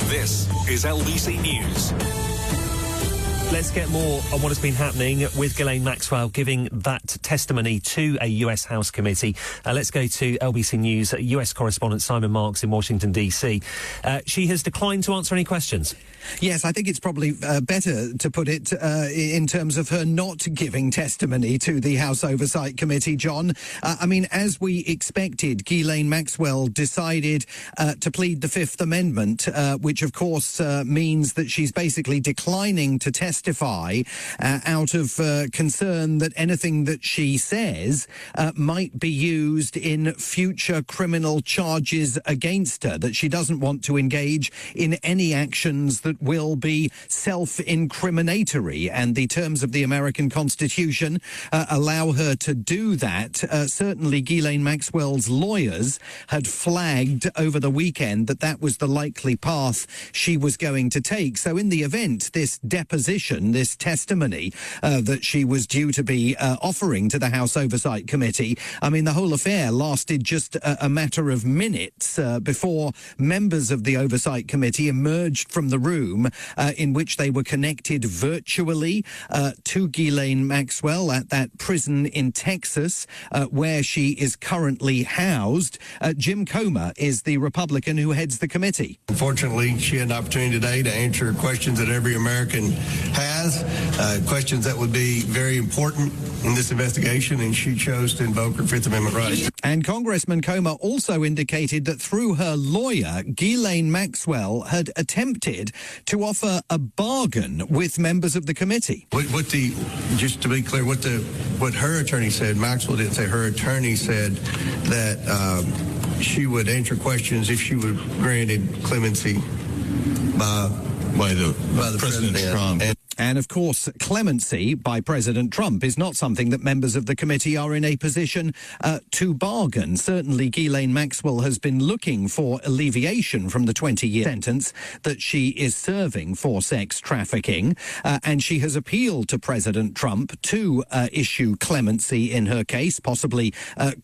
This is LBC News. Let's get more on what has been happening with Ghislaine Maxwell giving that testimony to a US House committee. Let's go to LBC News US correspondent Simon Marks in Washington, D.C. She has declined to answer any questions. Yes, I think it's probably better to put it in terms of her not giving testimony to the House Oversight Committee, John. I mean, as we expected, Ghislaine Maxwell decided to plead the Fifth Amendment, which, of course, means that she's basically declining to testify out of concern that anything that she says might be used in future criminal charges against her, that she doesn't want to engage in any actions that will be self-incriminatory, and the terms of the American Constitution allow her to do that. Certainly Ghislaine Maxwell's lawyers had flagged over the weekend that that was the likely path she was going to take. So in the event, this deposition, this testimony that she was due to be offering to the House Oversight Committee, I mean, the whole affair lasted just a matter of minutes before members of the Oversight Committee emerged from the room in which they were connected virtually to Ghislaine Maxwell at that prison in Texas where she is currently housed. Jim Comer is the Republican who heads the committee. Unfortunately, she had an opportunity today to answer questions that every American has, questions that would be very important in this investigation, and she chose to invoke her Fifth Amendment rights. And Congressman Comer also indicated that through her lawyer, Ghislaine Maxwell had attempted to offer a bargain with members of the committee. Just to be clear, what her attorney said, Maxwell didn't say, her attorney said that she would answer questions if she were granted clemency by the President Trump. And, of course, clemency by President Trump is not something that members of the committee are in a position to bargain. Certainly, Ghislaine Maxwell has been looking for alleviation from the 20-year sentence that she is serving for sex trafficking, and she has appealed to President Trump to issue clemency in her case, possibly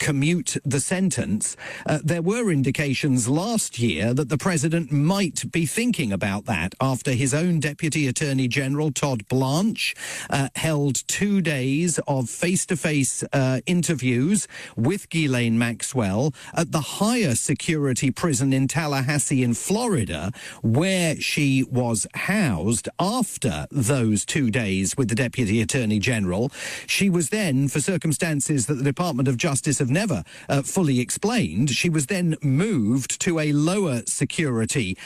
commute the sentence. There were indications last year that the president might be thinking about that after his own Deputy Attorney General, Todd Blanche, held 2 days of face-to-face interviews with Ghislaine Maxwell at the higher security prison in Tallahassee in Florida, where she was housed after those 2 days with the Deputy Attorney General. She was then, for circumstances that the Department of Justice have never fully explained, she was then moved to a lower security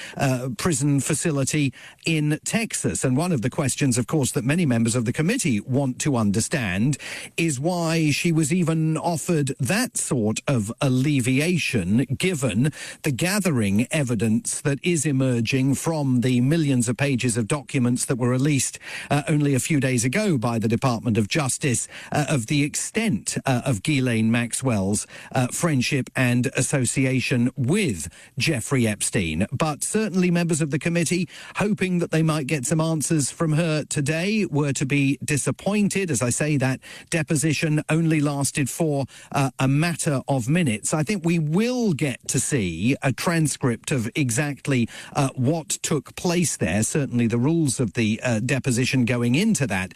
prison facility in Texas. And one of the questions, of course, that many members of the committee want to understand is why she was even offered that sort of alleviation, given the gathering evidence that is emerging from the millions of pages of documents that were released only a few days ago by the Department of Justice of the extent of Ghislaine Maxwell's friendship and association with Jeffrey Epstein. But certainly members of the committee, hoping that they might get some answers from her today, were to be disappointed. As I say, that deposition only lasted for a matter of minutes. I think we will get to see a transcript of exactly what took place there. Certainly the rules of the deposition going into that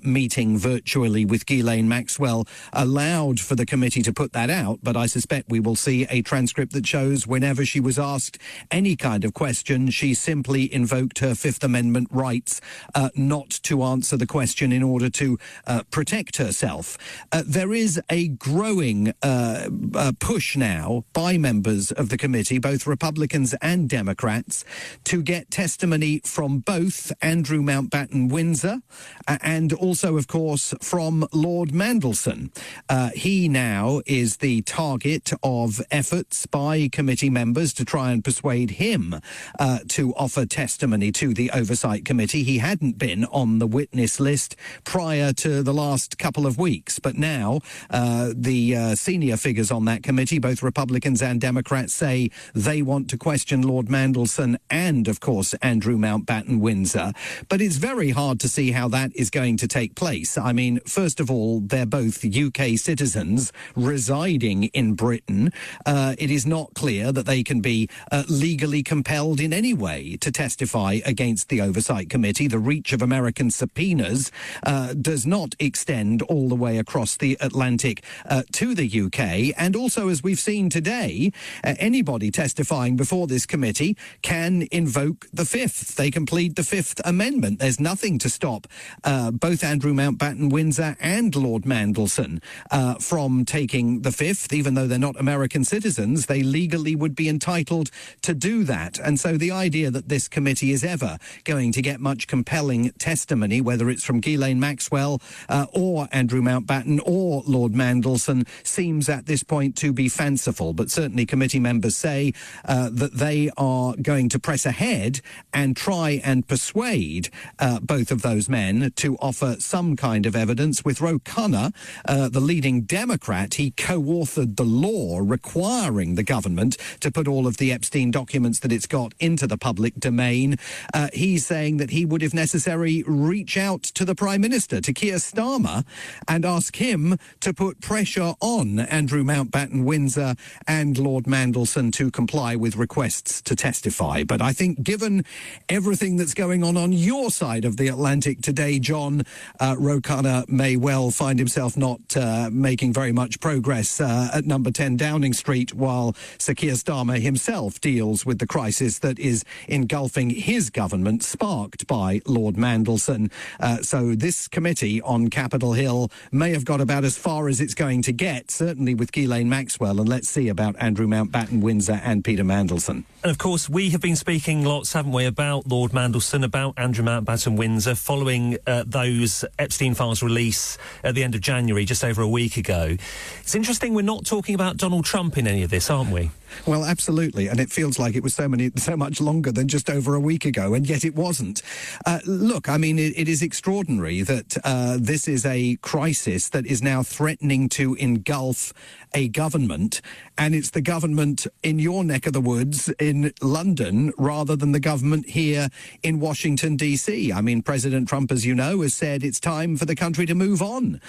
meeting virtually with Ghislaine Maxwell allowed for the committee to put that out, but I suspect we will see a transcript that shows whenever she was asked any kind of question, she simply invoked her Fifth Amendment rights not to answer the question in order to protect herself. There is a growing push now by members of the committee, both Republicans and Democrats, to get testimony from both Andrew Mountbatten Windsor and also, of course, from Lord Mandelson. He now is the target of efforts by committee members to try and persuade him to offer testimony to the Oversight Committee. He hadn't been on the witness list prior to the last couple of weeks. But now the senior figures on that committee, both Republicans and Democrats, say they want to question Lord Mandelson and, of course, Andrew Mountbatten Windsor. But it's very hard to see how that is going to take place. I mean, first of all, they're both UK citizens residing in Britain. It is not clear that they can be legally compelled in any way to testify against the Oversight Committee. The reach of American subpoenas does not extend all the way across the Atlantic to the UK. And also, as we've seen today, anybody testifying before this committee can invoke the Fifth. They can plead the Fifth Amendment. There's nothing to stop both Andrew Mountbatten Windsor and Lord Mandelson from taking the Fifth. Even though they're not American citizens, they legally would be entitled to do that. And so the idea that this committee is ever going to get much compelling testimony, whether it's from Ghislaine Maxwell or Andrew Mountbatten or Lord Mandelson, seems at this point to be fanciful. But certainly committee members say that they are going to press ahead and try and persuade both of those men to offer some kind of evidence. With Ro Khanna, the leading Democrat, he co-authored the law requiring the government to put all of the Epstein documents that it's got into the public domain. He's saying that he would, if necessary, reach out to the Prime Minister, to Keir Starmer, and ask him to put pressure on Andrew Mountbatten Windsor and Lord Mandelson to comply with requests to testify. But I think given everything that's going on your side of the Atlantic today, John, Ro Khanna may well find himself not making very much progress at number 10 Downing Street, while Sir Keir Starmer himself deals with the crisis that is engulfing his government, sparked by Lord Mandelson. So this committee on Capitol Hill may have got about as far as it's going to get, certainly with Ghislaine Maxwell, and let's see about Andrew Mountbatten Windsor and Peter Mandelson. And of course, we have been speaking lots, haven't we, about Lord Mandelson, about Andrew Mountbatten Windsor, following those Epstein files release at the end of January, just over a week ago. It's interesting we're not talking about Donald Trump in any of this, aren't we? Well, absolutely. And it feels like it was so much longer than just over a week ago, and yet it wasn't. Look, I mean, it is extraordinary that this is a crisis that is now threatening to engulf a government, and it's the government in your neck of the woods in London rather than the government here in Washington, D.C. I mean, President Trump, as you know, has said it's time for the country to move on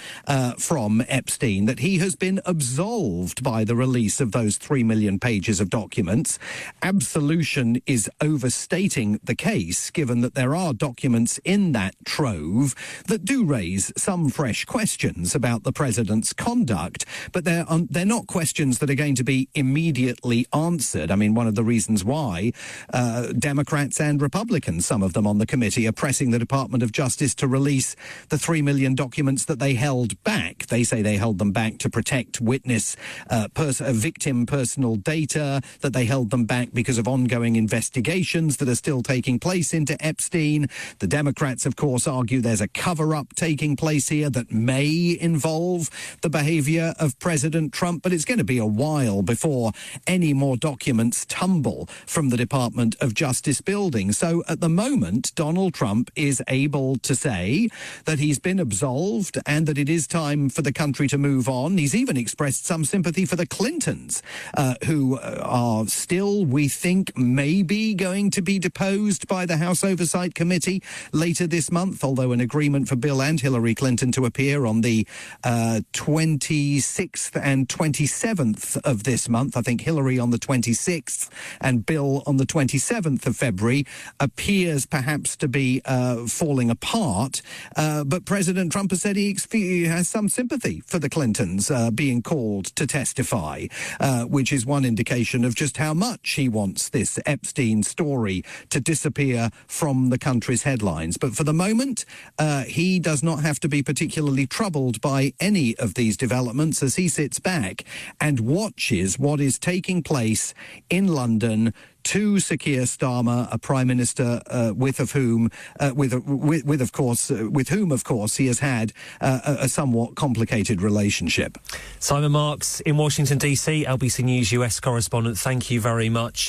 from Epstein, that he has been absolved by the release of those 3 million pages of documents. Absolution is overstating the case, given that there are documents in that trove that do raise some fresh questions about the president's conduct, but they're not questions that are going to be immediately answered. I mean, one of the reasons why Democrats and Republicans, some of them on the committee, are pressing the Department of Justice to release the 3 million documents that they held back. They say they held them back to protect witness victim personal data, that they held them back because of ongoing investigations that are still taking place into Epstein. The Democrats, of course, argue there's a cover-up taking place here that may involve the behavior of President Trump, but it's going to be a while before any more documents tumble from the Department of Justice building. So at the moment, Donald Trump is able to say that he's been absolved and that it is time for the country to move on. He's even expressed some sympathy for the Clintons, who are still, we think, maybe going to be deposed by the House Oversight Committee later this month, although an agreement for Bill and Hillary Clinton to appear on the 26th and 27th of this month, I think Hillary on the 26th and Bill on the 27th of February, appears perhaps to be falling apart. But President Trump has said he has some sympathy for the Clintons being called to testify, which is one indication of just how much he wants this Epstein story to disappear from the country's headlines. But for the moment, he does not have to be particularly troubled by any of these developments as he sits back and watches what is taking place in London to Sir Keir Starmer, a Prime Minister with whom, of course, he has had a somewhat complicated relationship. Simon Marks in Washington, D.C., LBC News US correspondent, thank you very much.